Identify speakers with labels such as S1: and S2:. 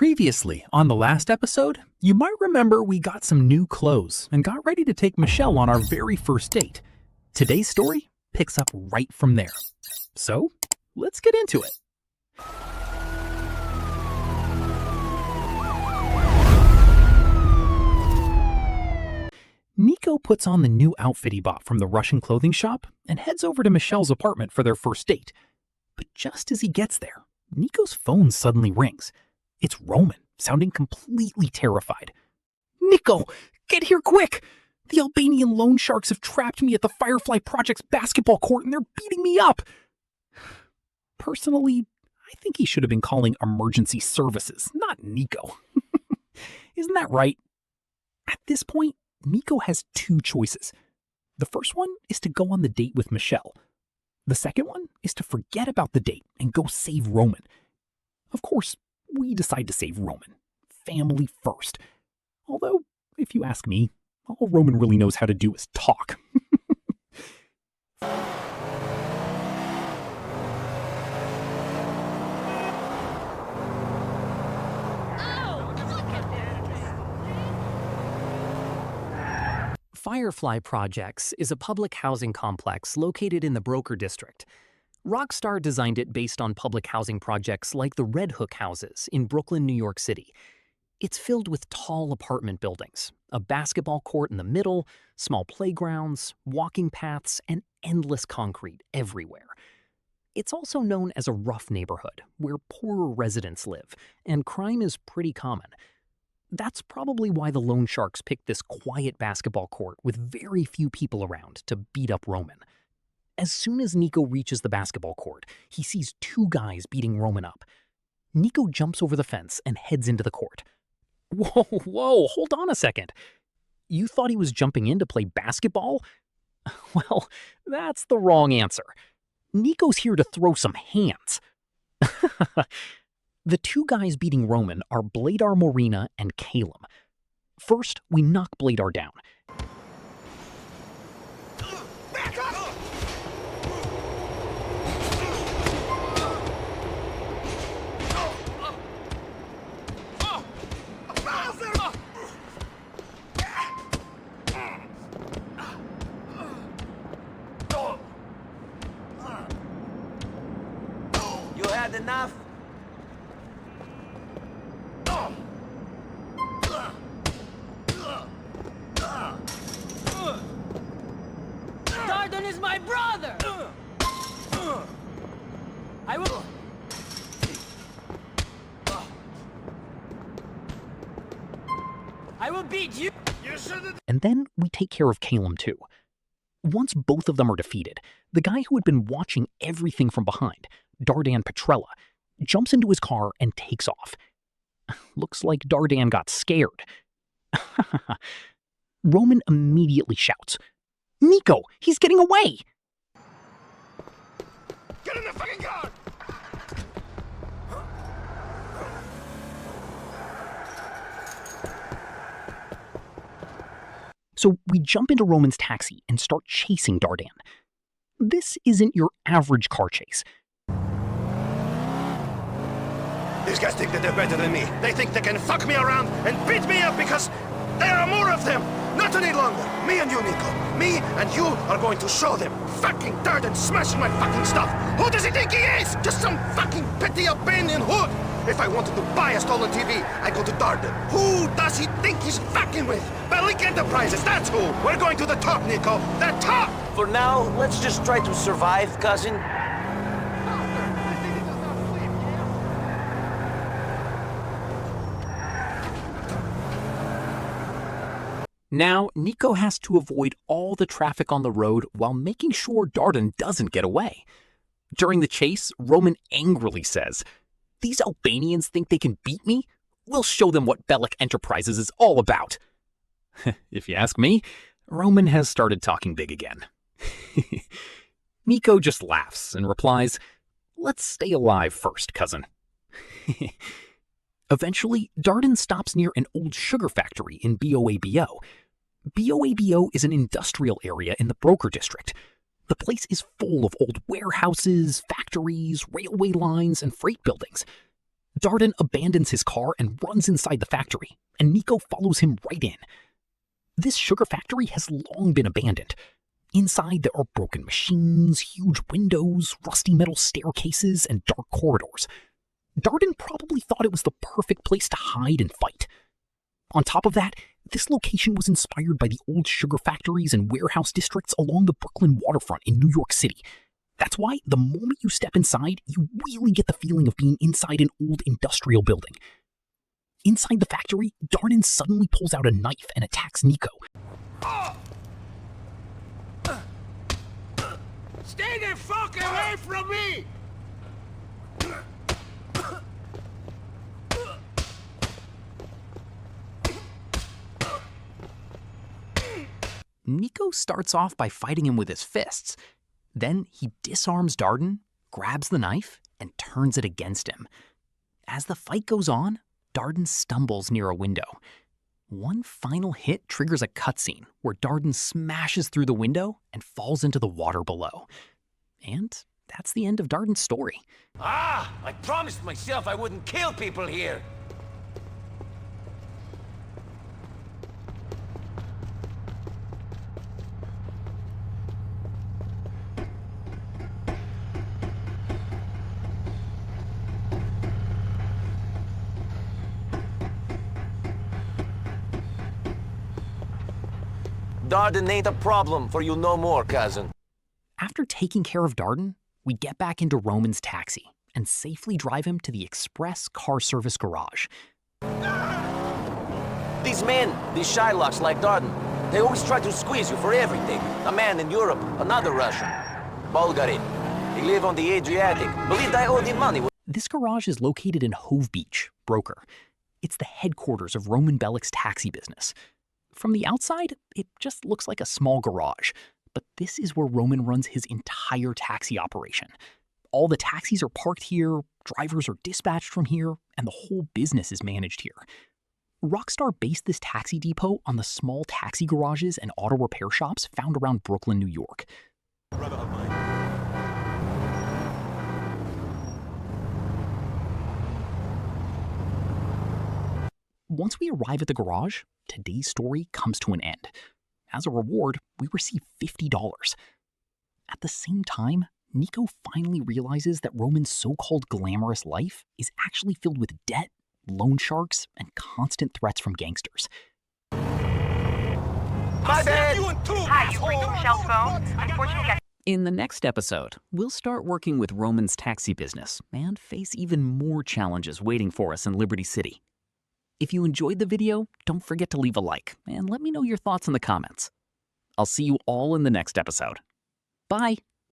S1: Previously, on the last episode, you might remember we got some new clothes and got ready to take Michelle on our very first date. Today's story picks up right from there. So, let's get into it. Niko puts on the new outfit he bought from the Russian clothing shop and heads over to Michelle's apartment for their first date. But just as he gets there, Niko's phone suddenly rings. It's Roman, sounding completely terrified. "Niko, get here quick! The Albanian loan sharks have trapped me at the Firefly Project's basketball court and they're beating me up!" Personally, I think he should have been calling emergency services, not Niko. Isn't that right? At this point, Niko has two choices. The first one is to go on the date with Michelle. The second one is to forget about the date and go save Roman. Of course, we decide to save Roman. Family first. Although, if you ask me, all Roman really knows how to do is talk.
S2: Firefly Projects is a public housing complex located in the Broker District. Rockstar designed it based on public housing projects like the Red Hook houses in Brooklyn, New York City. It's filled with tall apartment buildings, a basketball court in the middle, small playgrounds, walking paths, and endless concrete everywhere. It's also known as a rough neighborhood, where poorer residents live, and crime is pretty common. That's probably why the loan sharks picked this quiet basketball court with very few people around to beat up Roman. As soon as Niko reaches the basketball court, he sees two guys beating Roman up. Niko jumps over the fence and heads into the court. Whoa, hold on a second. You thought he was jumping in to play basketball? Well, that's the wrong answer. Niko's here to throw some hands. The two guys beating Roman are Bladar Morina and Calum. First, we knock Bladar down.
S3: Back up!
S4: You had enough?
S5: Darden is my brother! I will... I will beat you!
S2: And then we take care of Calum too. Once both of them are defeated, the guy who had been watching everything from behind, Dardan Petrella, jumps into his car and takes off. Looks like Dardan got scared. Roman immediately shouts, "Niko, he's getting away!"
S3: Get in the fucking car!
S2: So we jump into Roman's taxi and start chasing Dardan. This isn't your average car chase.
S3: These guys think that they're better than me. They think they can fuck me around and beat me up because there are more of them. Not any longer. Me and you, Niko. Me and you are going to show them. Fucking dirt and smashing my fucking stuff. Who does he think he is? Just some fucking petty Albanian hood. If I wanted to buy a stolen TV, I go to Darden. Who does he think he's fucking with? Bellic Enterprises, that's who. We're going to the top, Niko. The top!
S4: For now, let's just try to survive, cousin.
S1: Now, Niko has to avoid all the traffic on the road while making sure Darden doesn't get away. During the chase, Roman angrily says, "These Albanians think they can beat me? We'll show them what Bellic Enterprises is all about." If you ask me, Roman has started talking big again. Niko just laughs and replies, "Let's stay alive first, cousin." Eventually, Darden stops near an old sugar factory in BOABO. BOABO is an industrial area in the Broker District. The place is full of old warehouses, factories, railway lines, and freight buildings. Darden abandons his car and runs inside the factory, and Niko follows him right in. This sugar factory has long been abandoned. Inside, there are broken machines, huge windows, rusty metal staircases, and dark corridors. Darden probably thought it was the perfect place to hide and fight. On top of that, this location was inspired by the old sugar factories and warehouse districts along the Brooklyn waterfront in New York City. That's why the moment you step inside, you really get the feeling of being inside an old industrial building. Inside the factory, Darden suddenly pulls out a knife and attacks Niko.
S3: Stay the fuck away from me!
S2: Niko starts off by fighting him with his fists. Then he disarms Darden, grabs the knife, and turns it against him. As the fight goes on, Darden stumbles near a window. One final hit triggers a cutscene where Darden smashes through the window and falls into the water below. And that's the end of Darden's story.
S4: Ah! I promised myself I wouldn't kill people here! Darden ain't a problem for you no more, cousin.
S2: After taking care of Darden, we get back into Roman's taxi and safely drive him to the express car service garage.
S4: These men, these Shylocks like Darden, they always try to squeeze you for everything. A man in Europe, another Russian. Bulgari. They live on the Adriatic. Believed I owed him money.
S2: This garage is located in Hove Beach, Broker. It's the headquarters of Roman Bellic's taxi business. From the outside, it just looks like a small garage, but this is where Roman runs his entire taxi operation. All the taxis are parked here, drivers are dispatched from here, and the whole business is managed here. Rockstar based this taxi depot on the small taxi garages and auto repair shops found around Brooklyn, New York. Once we arrive at the garage, today's story comes to an end. As a reward, we receive $50. At the same time, Niko finally realizes that Roman's so-called glamorous life is actually filled with debt, loan sharks, and constant threats from gangsters.
S4: My bad!
S6: Hi, you've reached Michelle's phone. Unfortunately,
S2: In the next episode, we'll start working with Roman's taxi business and face even more challenges waiting for us in Liberty City. If you enjoyed the video, don't forget to leave a like and let me know your thoughts in the comments. I'll see you all in the next episode. Bye!